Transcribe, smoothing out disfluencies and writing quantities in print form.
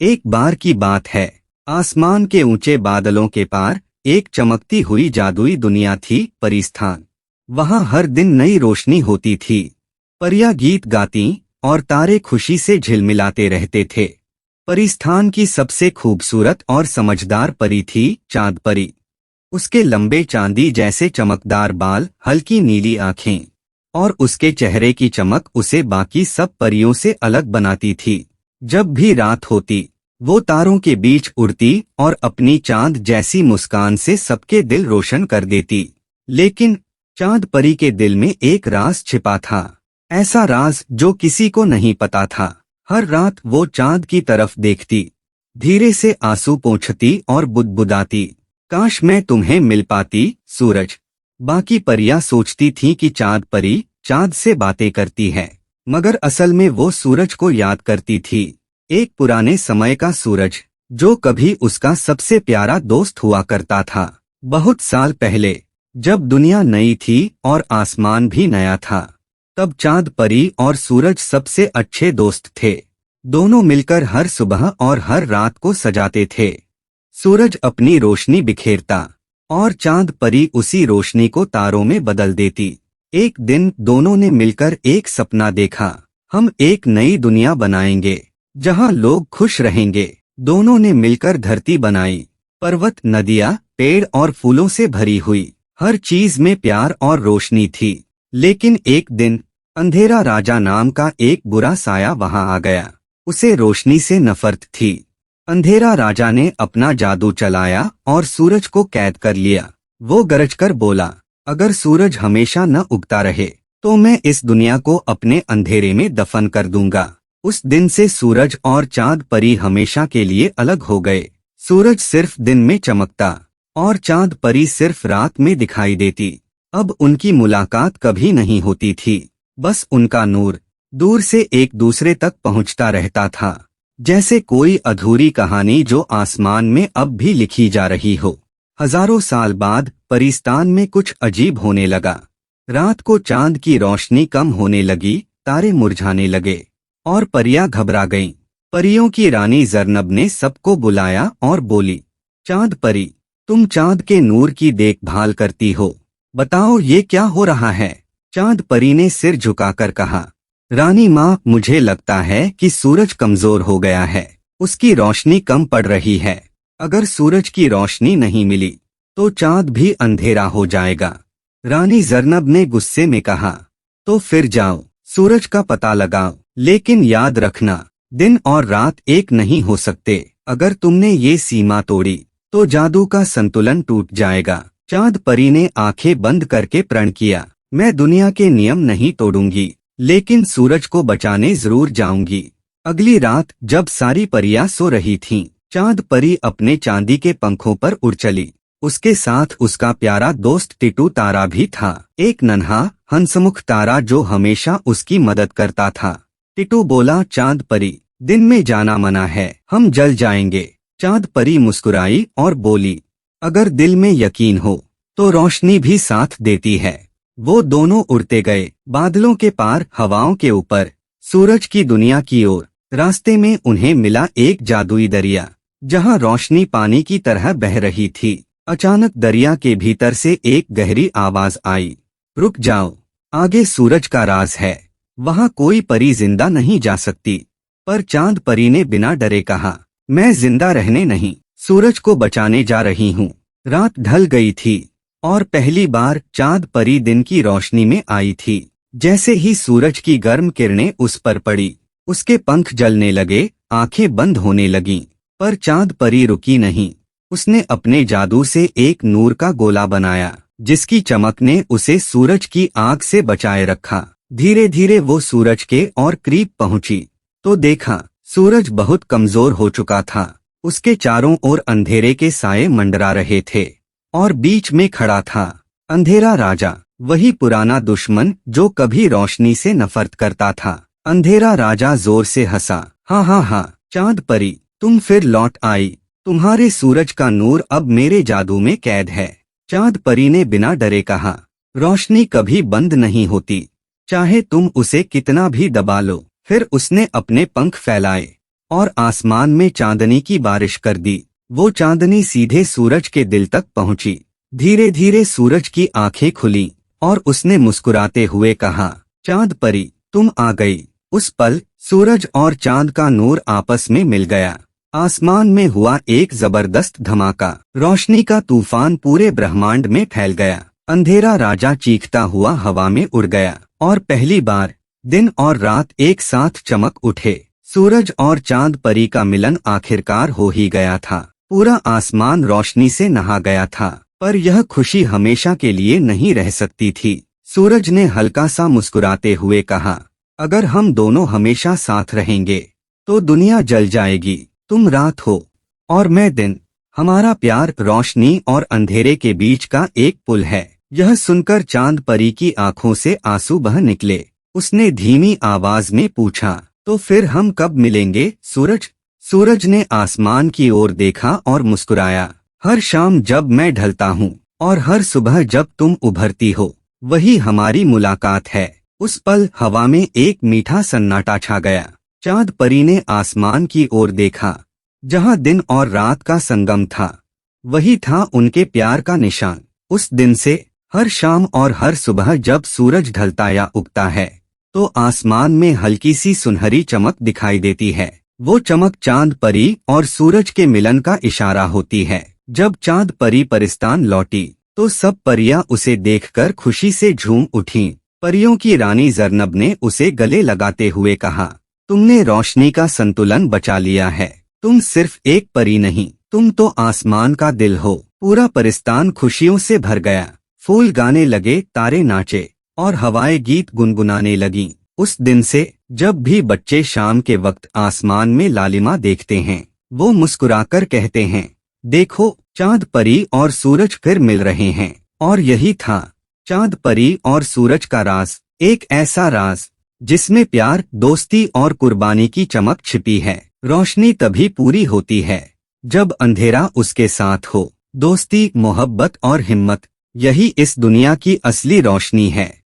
एक बार की बात है, आसमान के ऊंचे बादलों के पार एक चमकती हुई जादुई दुनिया थी, परिस्थान। वहां हर दिन नई रोशनी होती थी, परियां गीत गाती और तारे खुशी से झिलमिलाते रहते थे। परिस्थान की सबसे खूबसूरत और समझदार परी थी चांद परी। उसके लंबे चांदी जैसे चमकदार बाल, हल्की नीली आंखें और उसके चेहरे की चमक उसे बाकी सब परियों से अलग बनाती थी। जब भी रात होती, वो तारों के बीच उड़ती और अपनी चांद जैसी मुस्कान से सबके दिल रोशन कर देती। लेकिन चांद परी के दिल में एक राज छिपा था, ऐसा राज जो किसी को नहीं पता था। हर रात वो चांद की तरफ देखती, धीरे से आंसू पोंछती और बुदबुदाती, काश मैं तुम्हें मिल पाती सूरज। बाकी परियां सोचती थीं कि चांद परी चांद से बातें करती है, मगर असल में वो सूरज को याद करती थी। एक पुराने समय का सूरज, जो कभी उसका सबसे प्यारा दोस्त हुआ करता था। बहुत साल पहले, जब दुनिया नई थी और आसमान भी नया था, तब चांद परी और सूरज सबसे अच्छे दोस्त थे। दोनों मिलकर हर सुबह और हर रात को सजाते थे। सूरज अपनी रोशनी बिखेरता और चांद परी उसी रोशनी को तारों में बदल देती। एक दिन दोनों ने मिलकर एक सपना देखा, हम एक नई दुनिया बनाएंगे जहां लोग खुश रहेंगे। दोनों ने मिलकर धरती बनाई, पर्वत, नदियां, पेड़ और फूलों से भरी हुई। हर चीज में प्यार और रोशनी थी। लेकिन एक दिन अंधेरा राजा नाम का एक बुरा साया वहां आ गया। उसे रोशनी से नफरत थी। अंधेरा राजा ने अपना जादू चलाया और सूरज को कैद कर लिया। वो गरजकर बोला, अगर सूरज हमेशा न उगता रहे तो मैं इस दुनिया को अपने अंधेरे में दफन कर दूंगा। उस दिन से सूरज और चांद परी हमेशा के लिए अलग हो गए। सूरज सिर्फ दिन में चमकता और चांद परी सिर्फ रात में दिखाई देती। अब उनकी मुलाकात कभी नहीं होती थी, बस उनका नूर दूर से एक दूसरे तक पहुंचता रहता था, जैसे कोई अधूरी कहानी जो आसमान में अब भी लिखी जा रही हो। हजारों साल बाद परिस्तान में कुछ अजीब होने लगा। रात को चांद की रोशनी कम होने लगी, तारे मुरझाने लगे और परियां घबरा गईं। परियों की रानी जरनब ने सबको बुलाया और बोली, चांद परी, तुम चांद के नूर की देखभाल करती हो, बताओ ये क्या हो रहा है। चांद परी ने सिर झुकाकर कहा, रानी माँ, मुझे लगता है कि सूरज कमजोर हो गया है, उसकी रोशनी कम पड़ रही है। अगर सूरज की रोशनी नहीं मिली तो चांद भी अंधेरा हो जाएगा। रानी जरनब ने गुस्से में कहा, तो फिर जाओ, सूरज का पता लगाओ, लेकिन याद रखना, दिन और रात एक नहीं हो सकते। अगर तुमने ये सीमा तोड़ी तो जादू का संतुलन टूट जाएगा। चांद परी ने आंखें बंद करके प्रण किया, मैं दुनिया के नियम नहीं तोड़ूंगी, लेकिन सूरज को बचाने जरूर जाऊंगी। अगली रात जब सारी परियां सो रही थीं, चांद परी अपने चांदी के पंखों पर उड़ चली। उसके साथ उसका प्यारा दोस्त टिटू तारा भी था, एक नन्हा हंसमुख तारा जो हमेशा उसकी मदद करता था। टिटू बोला, चांद परी, दिन में जाना मना है, हम जल जाएंगे। चांद परी मुस्कुराई और बोली, अगर दिल में यकीन हो तो रोशनी भी साथ देती है। वो दोनों उड़ते गए, बादलों के पार, हवाओं के ऊपर, सूरज की दुनिया की ओर। रास्ते में उन्हें मिला एक जादुई दरिया, जहां रोशनी पानी की तरह बह रही थी। अचानक दरिया के भीतर से एक गहरी आवाज आई, रुक जाओ, आगे सूरज का राज है, वहां कोई परी जिंदा नहीं जा सकती। पर चांद परी ने बिना डरे कहा, मैं जिंदा रहने नहीं, सूरज को बचाने जा रही हूँ। रात ढल गई थी और पहली बार चांद परी दिन की रोशनी में आई थी। जैसे ही सूरज की गर्म किरणें उस पर पड़ी, उसके पंख जलने लगे, आंखें बंद होने लगीं। पर चांद परी रुकी नहीं। उसने अपने जादू से एक नूर का गोला बनाया, जिसकी चमक ने उसे सूरज की आग से बचाए रखा। धीरे धीरे वो सूरज के और करीब पहुंची तो देखा, सूरज बहुत कमजोर हो चुका था। उसके चारों ओर अंधेरे के साए मंडरा रहे थे और बीच में खड़ा था अंधेरा राजा, वही पुराना दुश्मन जो कभी रोशनी से नफरत करता था। अंधेरा राजा जोर से हंसा, हाँ हाँ हाँ, चांद परी, तुम फिर लौट आई, तुम्हारे सूरज का नूर अब मेरे जादू में कैद है। चांद परी ने बिना डरे कहा, रोशनी कभी बंद नहीं होती, चाहे तुम उसे कितना भी दबा लो। फिर उसने अपने पंख फैलाए और आसमान में चांदनी की बारिश कर दी। वो चांदनी सीधे सूरज के दिल तक पहुंची। धीरे धीरे सूरज की आंखें खुली और उसने मुस्कुराते हुए कहा, चांद परी तुम आ गई। उस पल सूरज और चांद का नूर आपस में मिल गया। आसमान में हुआ एक जबरदस्त धमाका। रोशनी का तूफान पूरे ब्रह्मांड में फैल गया। अंधेरा राजा चीखता हुआ हवा में उड़ गया और पहली बार दिन और रात एक साथ चमक उठे। सूरज और चांद परी का मिलन आखिरकार हो ही गया था। पूरा आसमान रोशनी से नहा गया था, पर यह खुशी हमेशा के लिए नहीं रह सकती थी। सूरज ने हल्का सा मुस्कुराते हुए कहा, अगर हम दोनों हमेशा साथ रहेंगे तो दुनिया जल जाएगी। तुम रात हो और मैं दिन। हमारा प्यार रोशनी और अंधेरे के बीच का एक पुल है। यह सुनकर चांद परी की आंखों से आंसू बह निकले। उसने धीमी आवाज में पूछा, तो फिर हम कब मिलेंगे सूरज? सूरज ने आसमान की ओर देखा और मुस्कुराया, हर शाम जब मैं ढलता हूँ और हर सुबह जब तुम उभरती हो, वही हमारी मुलाकात है। उस पल हवा में एक मीठा सन्नाटा छा गया। चांद परी ने आसमान की ओर देखा। जहाँ दिन और रात का संगम था, वही था उनके प्यार का निशान। उस दिन से हर शाम और हर सुबह जब सूरज ढलता या उगता है, तो आसमान में हल्की सी सुनहरी चमक दिखाई देती है। वो चमक चांद परी और सूरज के मिलन का इशारा होती है। जब चांद परी परिस्तान लौटी, तो सब परियां उसे देखकर खुशी से झूम उठीं। परियों की रानी जरनब ने उसे गले लगाते हुए कहा, तुमने रोशनी का संतुलन बचा लिया है। तुम सिर्फ एक परी नहीं, तुम तो आसमान का दिल हो। पूरा परिस्तान खुशियों से भर गया। फूल गाने लगे, तारे नाचे और हवाएं गीत गुनगुनाने लगीं। उस दिन से जब भी बच्चे शाम के वक्त आसमान में लालिमा देखते हैं, वो मुस्कुराकर कहते हैं, देखो चांद परी और सूरज फिर मिल रहे हैं। और यही था चांद परी और सूरज का राज, एक ऐसा राज जिसमें प्यार, दोस्ती और कुर्बानी की चमक छिपी है। रोशनी तभी पूरी होती है जब अंधेरा उसके साथ हो। दोस्ती, मोहब्बत और हिम्मत, यही इस दुनिया की असली रोशनी है।